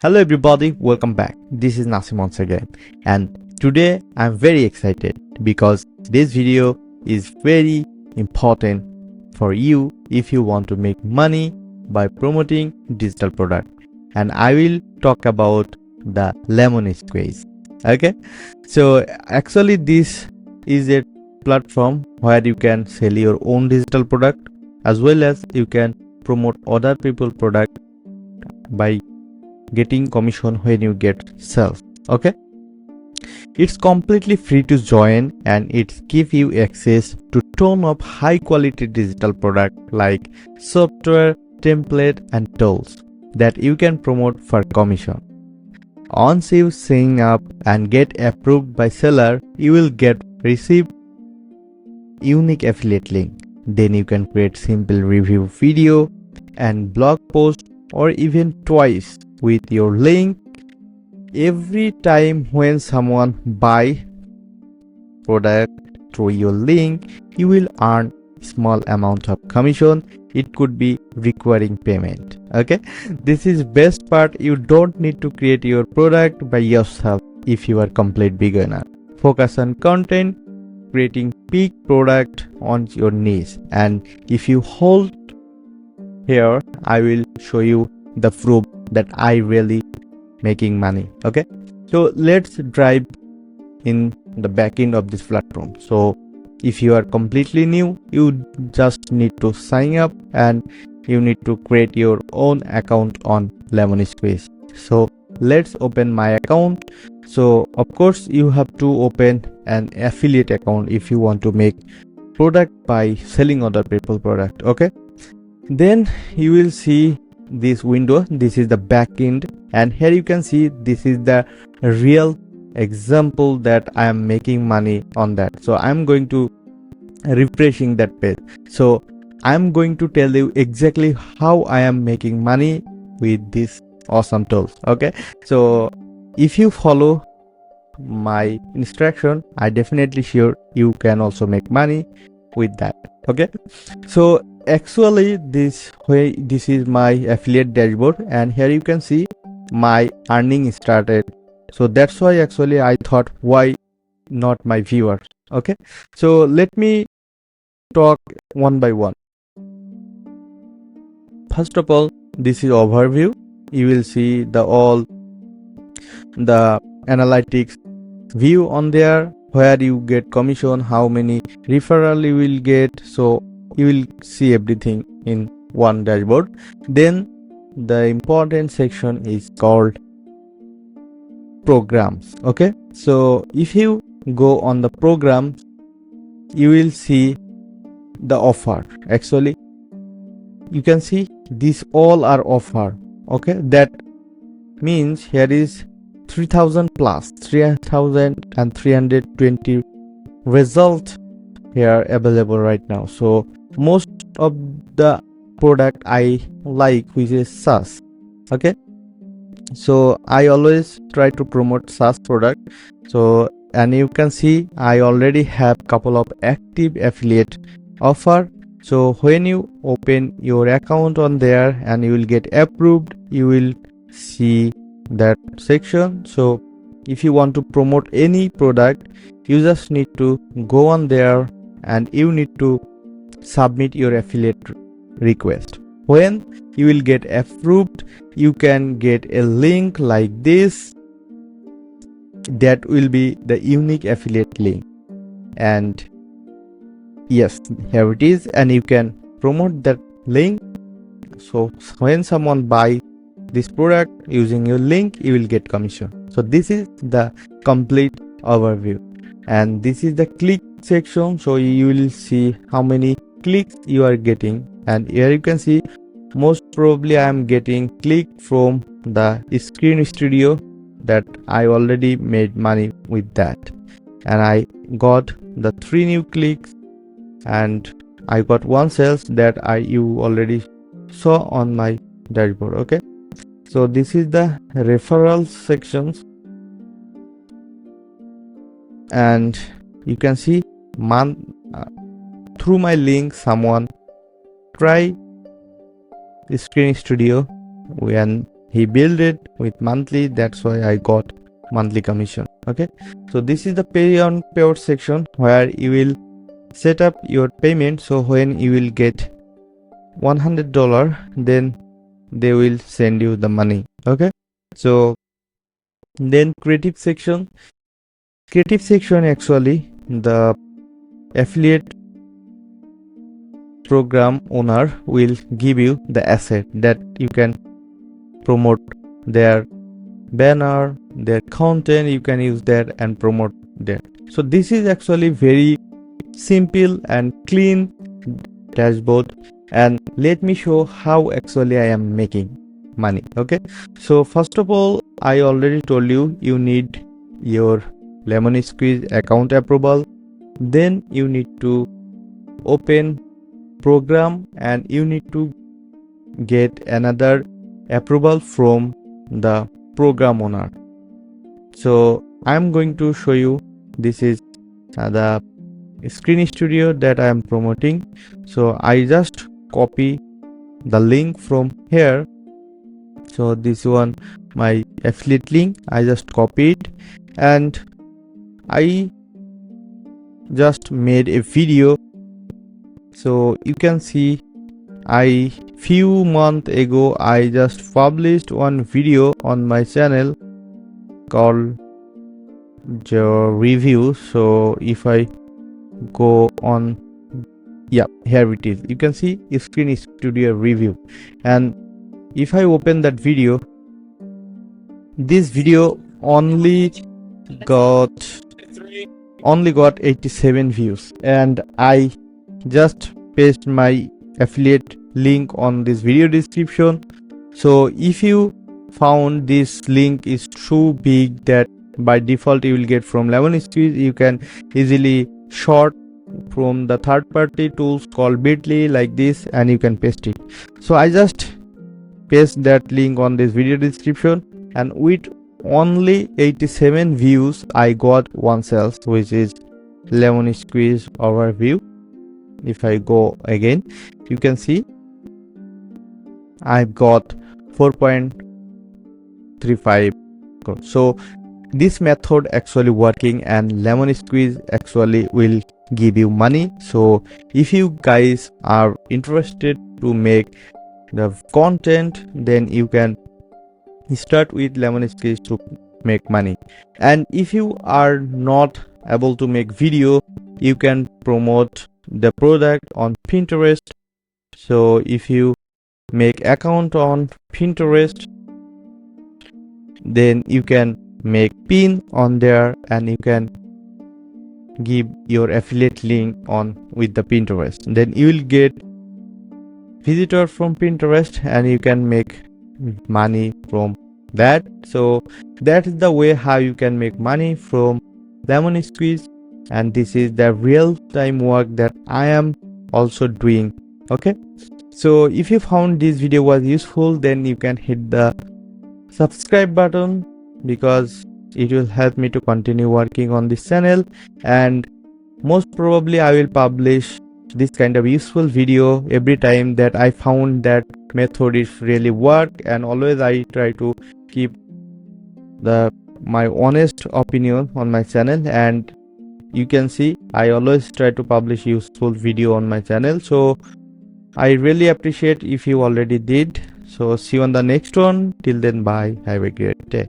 Hello everybody, welcome back. This is Nasim once again, and today I'm very excited because this video is very important for you if you want to make money by promoting digital product, and I will talk about the LemonSqueezy. Okay, so actually this is a platform where you can sell your own digital product as well as you can promote other people product by getting commission when you get sales. Okay, it's completely free to join and it give you access to ton of high quality digital product like software, template and tools that you can promote for commission. Once you sign up and get approved by seller, you will receive unique affiliate link. Then you can create simple review video and blog post or even twice with your link. Every time when someone buy product through your link, you will earn small amount of commission. It could be recurring payment. Okay, this is best part. You don't need to create your product by yourself if you are complete beginner. Focus on content, creating peak product on your niche, and if you hold here, I will show you the proof that I really making money. Okay, so let's dive in the back end of this platform. So if you are completely new, you just need to sign up and you need to create your own account on LemonSqueezy. So let's open my account. So of course you have to open an affiliate account if you want to make product by selling other people product. Okay, then you will see this window. This is the back end, and here you can see this is the real example that I am making money on that. So I'm going to refreshing that page. So I'm going to tell you exactly how I am making money with this awesome tools. Okay, so if you follow my instruction, I definitely sure you can also make money with that. Okay, so actually this is my affiliate dashboard, and here you can see my earning started. So that's why actually I thought, why not my viewers? Okay, so let me talk one by one. First of all, this is overview. You will see all the analytics view on there, where you get commission, how many referral you will get. So you will see everything in one dashboard. Then the important section is called programs. Okay, so if you go on the programs, you will see the offer. Actually you can see these all are offer. Okay, that means here is 3000 plus 3320 result here available right now. So most of the product I like, which is SaaS. Okay, so I always try to promote SaaS product. So, and you can see I already have couple of active affiliate offer. So when you open your account on there and you will get approved, you will see that section. So if you want to promote any product, you just need to go on there and you need to submit your affiliate request. When you will get approved, you can get a link like this. That will be the unique affiliate link, and yes, here it is, and you can promote that link. So when someone buy this product using your link, you will get commission. So this is the complete overview, and this is the click section. So you will see how many clicks you are getting, and here you can see most probably I am getting click from the screen studio that I already made money with that, and I got the 3 new clicks, and I got 1 sales that you already saw on my dashboard. Okay, so this is the referral sections, and you can see through my link someone try the screen studio, and he billed it with monthly, that's why I got monthly commission. Okay, so this is the pay on payout section where you will set up your payment. So when you will get $100, then they will send you the money. Okay, so then creative section actually the affiliate program owner will give you the asset that you can promote their banner, their content, you can use that and promote that. So this is actually very simple and clean dashboard, and let me show how actually I am making money. Okay, so first of all, I already told you you need your LemonSqueezy account approval, then you need to open program and you need to get another approval from the program owner. So I'm going to show you, this is the screen studio that I am promoting. So I just copy the link from here. So this one, my affiliate link, I just copied and I just made a video. So you can see I few months ago I just published one video on my channel called the review. So if I go on, yeah, here it is, you can see screen studio review, and if I open that video, this video got only got 87 views, and I just paste my affiliate link on this video description. So if you found this link is too big that by default you will get from LemonSqueezy, you can easily short from the third-party tools called Bitly like this, and you can paste it. So I just paste that link on this video description, and with only 87 views I got one sales, which is LemonSqueezy overview. If I go again, you can see I've got 4.35. So this method actually working, and LemonSqueezy actually will give you money. So if you guys are interested to make the content, then you can start with LemonSqueezy to make money. And if you are not able to make video, you can promote the product on Pinterest. So if you make account on Pinterest, then you can make pin on there and you can give your affiliate link on with the Pinterest. Then you will get visitor from Pinterest and you can make money from that. So that is the way how you can make money from LemonSqueezy, and this is the real time work that I am also doing. Okay, so if you found this video was useful, then you can hit the subscribe button, because it will help me to continue working on this channel, and most probably I will publish this kind of useful video every time that I found that method is really work, and always I try to keep my honest opinion on my channel. And you can see I always try to publish useful video on my channel, so I really appreciate if you already did. So see you on the next one. Till then, bye, have a great day.